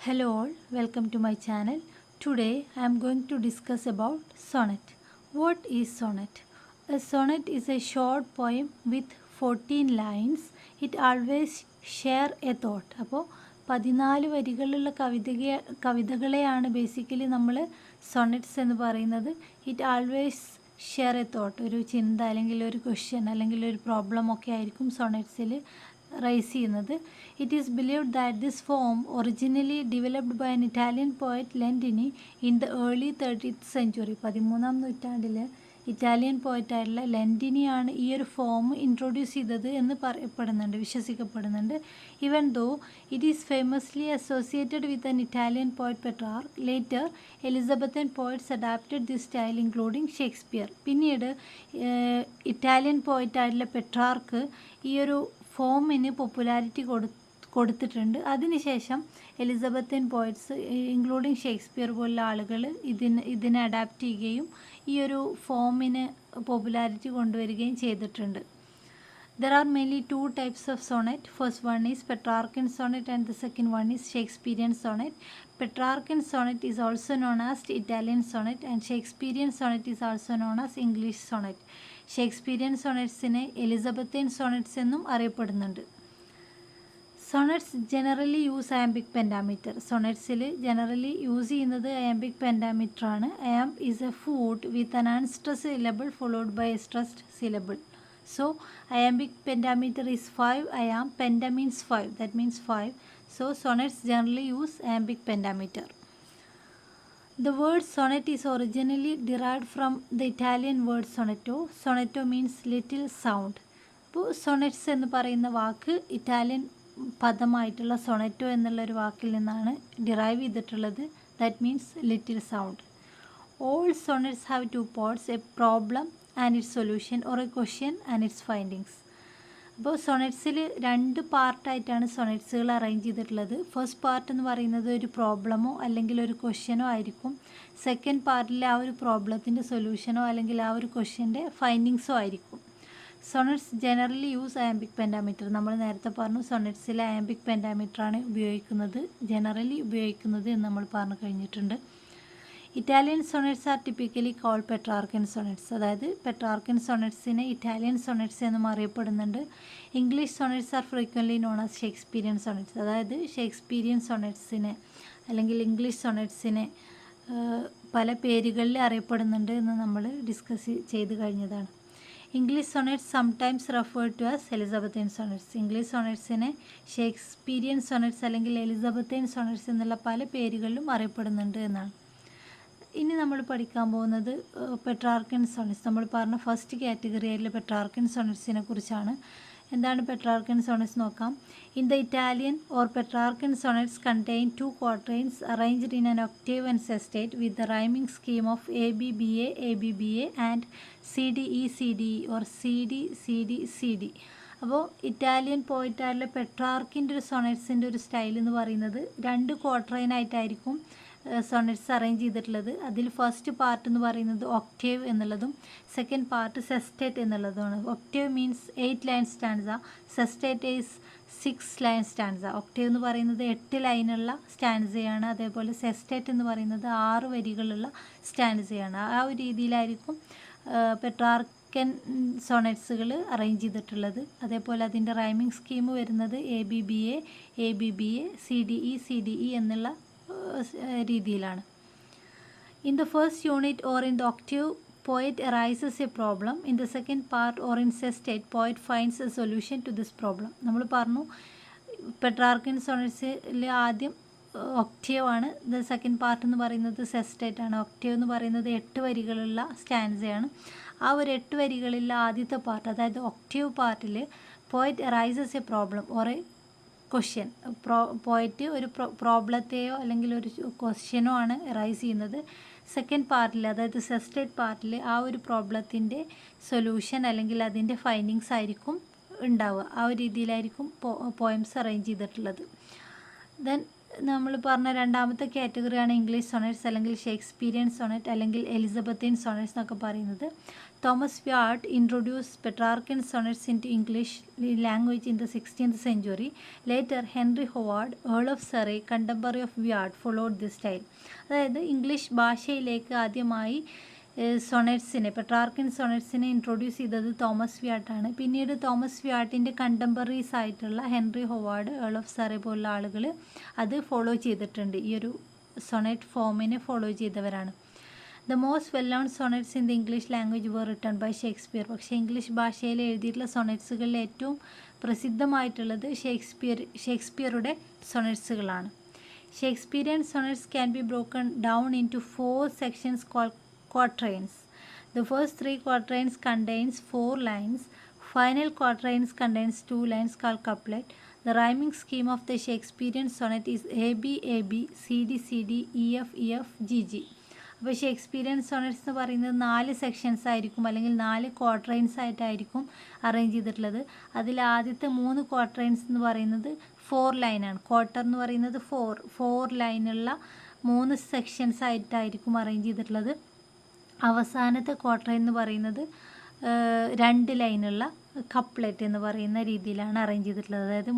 Hello all, welcome to my channel. Today I am going to discuss about sonnet. What is sonnet? A sonnet is a short poem with 14 lines. It always share a thought. അപ്പോൾ 14 വരികളുള്ള കവിതകളെയാണ് basically നമ്മൾ സൊണറ്റ്സ് എന്ന് പറയുന്നത്. It always share A thought, ഒരു ചിന്ത അല്ലെങ്കിൽ ഒരു question അല്ലെങ്കിൽ ഒരു പ്രോബ്ലം ഒക്കെ ആയിരിക്കും സൊണറ്റ്സിൽ റൈസ് ചെയ്യുന്നത്. It is believed that this form originally developed by an Italian poet Lentini in the early 13th century. 13ാം നൂറ്റാണ്ടിൽ ഇറ്റാലിയൻ പോയറ്റായിട്ടുള്ള ലെൻഡിനിയാണ് ഈ ഒരു ഫോം ഇൻട്രൊഡ്യൂസ് ചെയ്തത് എന്ന് വിശ്വസിക്കപ്പെടുന്നുണ്ട്. Even though it is famously associated with an Italian poet Petrarch. Later Elizabethan poets adapted this style including Shakespeare. പിന്നീട് Italian പോയറ്റായിട്ടുള്ള Petrarch ഈ ഒരു ഫോമിന് പോപ്പുലാരിറ്റി കൊടുത്തിട്ടുണ്ട്. അതിനുശേഷം എലിസബത്തൻ പോയറ്റ്സ് ഇൻക്ലൂഡിങ് ഷേക്സ്പിയർ പോലുള്ള ആളുകൾ ഇതിനെ അഡാപ്റ്റ് ചെയ്യുകയും ഈ ഒരു ഫോമിന് പോപ്പുലാരിറ്റി കൊണ്ടുവരികയും ചെയ്തിട്ടുണ്ട്. There are mainly two types of sonnet. First one is Petrarchan sonnet and the second one is Shakespearean sonnet. Petrarchan sonnet is also known as Italian sonnet and Shakespearean sonnet is also known as English sonnet. Shakespearean sonnetsനെ Elizabethan sonnets എന്നും അറിയപ്പെടുന്നുണ്ട്. Sonnets generally use iambic pentameter. സൊണറ്റ്സിൽ generally use ചെയ്യുന്നത് iambic pentameter ആണ്. Iamb is a foot with an unstressed syllable followed by a stressed syllable. So iambic pentameter is 5 iamb. Penta means 5, that means 5. So sonnets generally use iambic pentameter. The word sonnet is originally derived from the Italian word sonetto. Sonetto means little sound. അപ്പോൾ സൊണറ്റ്സ് എന്ന് പറയുന്ന വാക്ക് Italian പദമായിട്ടുള്ള സൊണറ്റോ എന്നുള്ളൊരു വാക്കിൽ നിന്നാണ് derive ചെയ്തിട്ടുള്ളത്. That means little sound. All sonnets have two parts, a problem and its solution or a question and its findings. അപ്പോൾ സൊണറ്റ്സിൽ രണ്ട് പാർട്ടായിട്ടാണ് സൊണറ്റ്സുകൾ അറേഞ്ച് ചെയ്തിട്ടുള്ളത്. ഫസ്റ്റ് പാർട്ട് എന്ന് പറയുന്നത് ഒരു പ്രോബ്ലമോ അല്ലെങ്കിൽ ഒരു ക്വസ്റ്റ്യനോ ആയിരിക്കും. സെക്കൻഡ് പാർട്ടിൽ ആ ഒരു പ്രോബ്ലത്തിൻ്റെ സൊല്യൂഷനോ അല്ലെങ്കിൽ ആ ഒരു ക്വസ്റ്റ്യൻ്റെ ഫൈൻഡിങ്സോ ആയിരിക്കും. സൊണറ്റ്സ് ജനറലി യൂസ് അയാംബിക് പെൻഡാമീറ്റർ. നമ്മൾ നേരത്തെ പറഞ്ഞു സൊണറ്റ്സിൽ അയാംബിക് പെൻഡാമീറ്ററാണ് ജനറലി ഉപയോഗിക്കുന്നത് എന്ന് നമ്മൾ പറഞ്ഞു കഴിഞ്ഞിട്ടുണ്ട്. Italian sonnets are typically call Petrarchan sonnets. അതായത് പെട്രാർക്കൻ സൊണറ്റ്സിനെ ഇറ്റാലിയൻ സൊണറ്റ്സ് എന്നും അറിയപ്പെടുന്നുണ്ട്. English sonnets are frequently known as Shakespearean sonnets. അതായത് ഷേക്സ്പീരിയൻ സൊണറ്റ്സിനെ അല്ലെങ്കിൽ ഇംഗ്ലീഷ് സൊണറ്റ്സിനെ പല പേരുകളിൽ അറിയപ്പെടുന്നുണ്ട് എന്ന് നമ്മൾ ഡിസ്കസ് ചെയ്ത് കഴിഞ്ഞതാണ്. English sonnets sometimes referred to as Elizabethan sonnets. English സൊണറ്റ്സിനെ ഷേക്സ്പീരിയൻ സൊണറ്റ്സ് അല്ലെങ്കിൽ എലിസബത്തൻ സൊണറ്റ്സ് എന്നുള്ള പല പേരുകളിലും അറിയപ്പെടുന്നുണ്ട് എന്നാണ്. ഇനി നമ്മൾ പഠിക്കാൻ പോകുന്നത് പെട്രാർക്കൻ സൊണറ്റ്സ്. നമ്മൾ പറഞ്ഞ ഫസ്റ്റ് കാറ്റഗറി ആയിട്ടുള്ള പെട്രാർക്കൻ സൊണറ്റ്സിനെ കുറിച്ചാണ്. എന്താണ് പെട്രാർക്കൻ സൊണറ്റ്സ് നോക്കാം. In the Italian or Petrarchan sonnets contain 2 quatrains arranged in an octave and sestet with the rhyming scheme of ABBA, ABBA and CDE, CDE or CD, CD, CD. അപ്പോൾ Italian പോയിട്ടായിട്ടുള്ള പെട്രാർക്കിൻ്റെ ഒരു സൊണറ്റ്സിൻ്റെ ഒരു style എന്ന് പറയുന്നത് 2 ക്വാർട്ടറൈനായിട്ടായിരിക്കും സൊണറ്റ്സ് arrange ചെയ്തിട്ടുള്ളത്. അതിൽ first part എന്ന് പറയുന്നത് octave എന്നുള്ളതും സെക്കൻഡ് പാർട്ട് സെസ്റ്റേറ്റ് എന്നുള്ളതുമാണ്. Octave means 8 line stanza, sestet is 6 line stanza. Octave എന്ന് പറയുന്നത് 8 ലൈനുള്ള സ്റ്റാൻസയാണ്. അതേപോലെ സെസ്റ്റേറ്റ് എന്ന് പറയുന്നത് 6 വരികളുള്ള സ്റ്റാൻസയാണ്. ആ ഒരു രീതിയിലായിരിക്കും പെട്രാർക്കൻ സൊണറ്റ്സുകൾ അറേഞ്ച് ചെയ്തിട്ടുള്ളത്. അതേപോലെ അതിൻ്റെ റൈമിംഗ് സ്കീം വരുന്നത് ABBA, ABBA, CDE, CDE എന്നുള്ള രീതിയിലാണ്. In the first unit or in the Octave poet arises a problem. In the second part or in sestet poet finds a solution to this problem. നമ്മൾ പറഞ്ഞു Petrarchan സൊണറ്റ്സിൽ ആദ്യം Octave ആണ്. The second part എന്ന് പറയുന്നത് സെസ്റ്റേറ്റ് ആണ്. Octave എന്ന് പറയുന്നത് 8 വരികളുള്ള സ്റ്റാൻസയാണ്. ആ ഒരു 8 വരികളിലുള്ള ആദ്യത്തെ പാർട്ട്, അതായത് ഒക്ടേവ് പാർട്ടിൽ poet arises A problem or a question. Poet ഒരു പ്രോബ്ലത്തെയോ അല്ലെങ്കിൽ ഒരു ക്വസ്റ്റ്യനോ ആണ് റൈസ് ചെയ്യുന്നത്. സെക്കൻഡ് പാർട്ടിൽ, അതായത് സെസ്റ്റേറ്റ് പാർട്ടിൽ ആ ഒരു പ്രോബ്ലത്തിൻ്റെ സൊല്യൂഷൻ അല്ലെങ്കിൽ അതിൻ്റെ ഫൈൻഡിങ്സ് ആയിരിക്കും ഉണ്ടാവുക. ആ ഒരു രീതിയിലായിരിക്കും പോയംസ് അറേഞ്ച് ചെയ്തിട്ടുള്ളത്. ദെൻ നമ്മൾ പറഞ്ഞ രണ്ടാമത്തെ കാറ്റഗറിയാണ് ഇംഗ്ലീഷ് സൊണറ്റ്സ് അല്ലെങ്കിൽ ഷേക്സ്പീരിയൻ സൊണറ്റ് അല്ലെങ്കിൽ എലിസബത്തൻ സൊണറ്റ്സ് എന്നൊക്കെ പറയുന്നത്. Thomas Wyatt introduced Petrarchan sonnets into English language in the 16th century. Later, Henry Howard, Earl of Surrey, contemporary of Wyatt, followed this style. അതായത് ഇംഗ്ലീഷ് ഭാഷയിലേക്ക് ആദ്യമായി പെട്രാർക്കൻ സൊണറ്റ്സിനെ ഇൻട്രൊഡ്യൂസ് ചെയ്തത് തോമസ് വ്യാട്ടാണ്. പിന്നീട് Thomas വ്യാട്ടിൻ്റെ contemporaries ആയിട്ടുള്ള Henry Howard, Earl of Surrey പോലുള്ള ആളുകൾ അത് follow ചെയ്തിട്ടുണ്ട്. ഈ ഒരു സൊണറ്റ് ഫോമിനെ ഫോളോ ചെയ്തവരാണ്. The most well-known sonnets in the English language were written by Shakespeare. പക്ഷേ ഇംഗ്ലീഷ് ഭാഷയിൽ എഴുതിയിട്ടുള്ള സൊണറ്റ്സുകളിൽ ഏറ്റവും പ്രസിദ്ധമായിട്ടുള്ളത് ഷേക്സ്പിയറുടെ സൊണറ്റ്സുകളാണ്. Shakespearean sonnets can be broken down into 4 sections called quatrains. The first 3 quatrains contains 4 lines. Final quatrains contains 2 lines called couplet. The rhyming scheme of the Shakespearean sonnet is AB AB, CD CD, EF EF, GG. അപ്പോൾ Shakespearean സൊണറ്റ്സ് എന്ന് പറയുന്നത് 4 sections ആയിരിക്കും, അല്ലെങ്കിൽ 4 ക്വാർട്രൈൻസ് ആയിട്ടായിരിക്കും arrange ചെയ്തിട്ടുള്ളത്. അതിൽ ആദ്യത്തെ 3 ക്വാർട്രൈൻസ് എന്ന് പറയുന്നത് 4 ലൈനാണ്. ക്വാർട്ടർ എന്ന് പറയുന്നത് 4 ലൈനുള്ള 3 സെക്ഷൻസ് ആയിട്ടായിരിക്കും അറേഞ്ച് ചെയ്തിട്ടുള്ളത്. അവസാനത്തെ ക്വാർട്രൈൻ എന്ന് പറയുന്നത് 2 ലൈനുള്ള കപ്ലെറ്റ് എന്ന് പറയുന്ന രീതിയിലാണ് അറേഞ്ച് ചെയ്തിട്ടുള്ളത്. അതായത്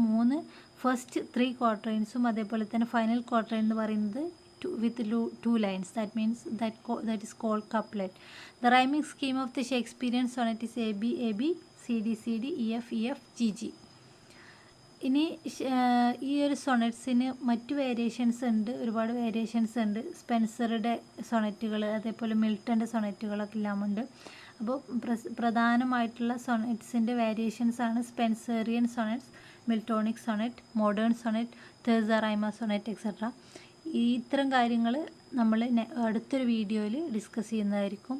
ഫസ്റ്റ് 3 ക്വാർട്രൈൻസും അതേപോലെ തന്നെ ഫൈനൽ ക്വാർട്രൈൻ എന്ന് പറയുന്നത് with 2 lines. That means that is called couplet. The rhyming scheme of the Shakespearean sonnet is AB AB, CD CD, EF EF, GG. ഇനി ഈ ഒരു സൊണറ്റ്സിന് മറ്റു വേരിയേഷൻസ് ഉണ്ട്, ഒരുപാട് വേരിയേഷൻസ് ഉണ്ട്. സ്പെൻസറുടെ സൊണറ്റുകൾ, അതേപോലെ മിൽട്ടൻ്റെ സൊണറ്റുകളൊക്കെ എല്ലാം ഉണ്ട്. അപ്പോൾ പ്രധാനമായിട്ടുള്ള സൊണറ്റ്സിൻ്റെ വേരിയേഷൻസ് ആണ് സ്പെൻസേറിയൻ സൊണറ്റ്സ്, മിൽട്ടോണിക് സൊണറ്റ്, മോഡേൺ സൊണറ്റ്, തേഴ്സറൈമ സൊണറ്റ് എക്സെട്ര. ഇത്തരം കാര്യങ്ങൾ നമ്മൾ അടുത്തൊരു വീഡിയോയിൽ ഡിസ്കസ് ചെയ്യുന്നതായിരിക്കും.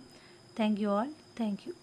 Thank you all. Thank you.